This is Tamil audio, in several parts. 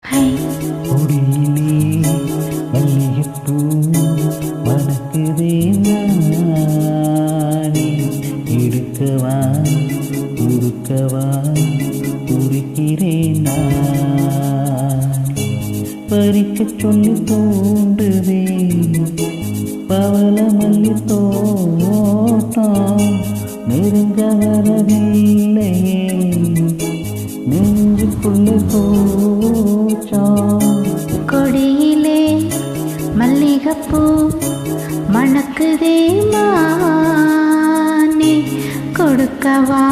கொடியிலே மல்லிகைப்பூ மணக்குதே நானே எடுக்கவா உருக்கவா உருக்கிறேன் நான் பறிக்கச் சொல்லி தோண்டுதே பவள மல்லி தோட்டம் நெருங்க வரவில்லையே நெஞ்சுக்குள்ள கொடியிலே மல்லிகைப்பூ மணக்குதே மானே கொடுக்கவா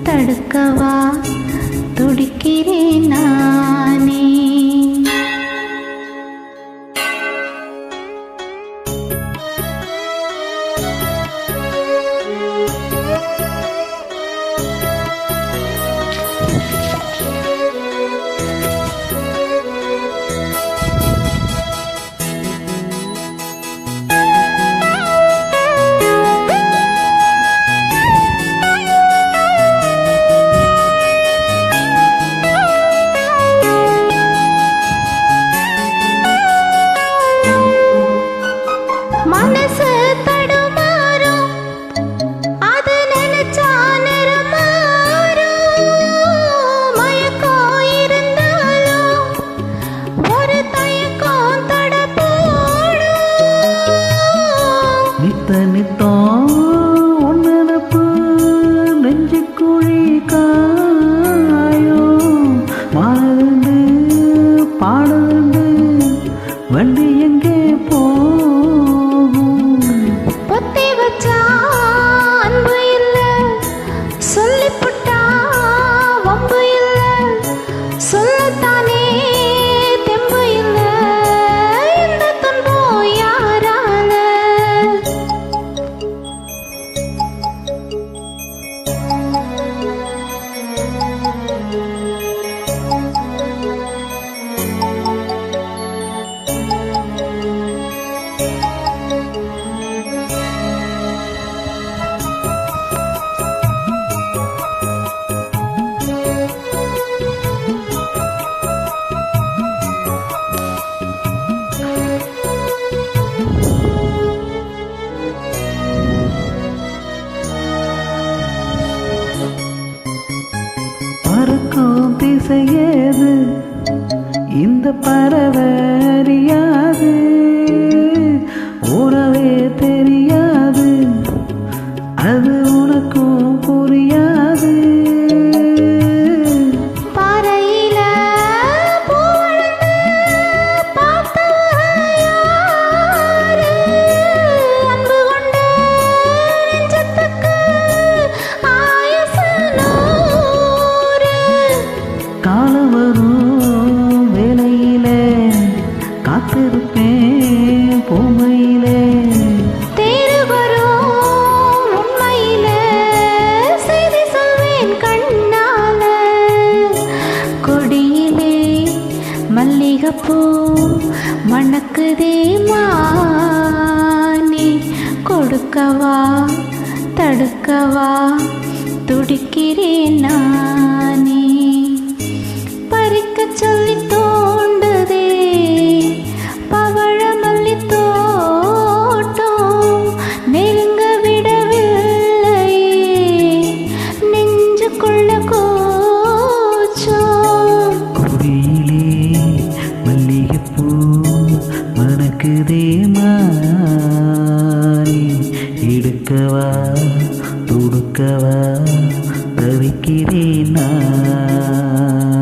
தடுக்கவா துடிக்கிறேன் நானே. மனசு தடுமாறும் அது நினைச்சா நிறமாறும் மயக்கம் இருந்தாலும் ஒரு தயக்கம் தட போடும் நித்த நித்தம் ஒன்னப்பு நெஞ்சுக்குழி காயும் மாறுண்டு பாடுண்டு வண்டி எங்கே போ பறக்கும் திசையேது இந்த பறவை அறியாது உறவே தெரியாது அது உனக்கும் புரியாது. பாறையில அன்பு கொண்ட நெஞ்சத்துக்கு ஆயுசு காலம் வரும் வேலையிலே காத்திருப்பேன் பூமையிலே தேறு வரும் உண்மையிலே செய்தி சொல்வேன் கண்ணால. கொடியிலே மல்லிகைப்பூ மணக்குதே மானே கொடுக்கவா தடுக்கவா துடிக்கிறேன் நானே. பறிக்கச் சொல்லி தோண்டுதே பவழ மல்லி தோட்டம் நெருங்க விடவில்லையே நெஞ்சுக்குள்ள கோச்சம். கொடியிலே மல்லிகைப்பூ மணக்குதே மானே எடுக்கவா துடுக்கவா தவிக்கிறேன் நான்.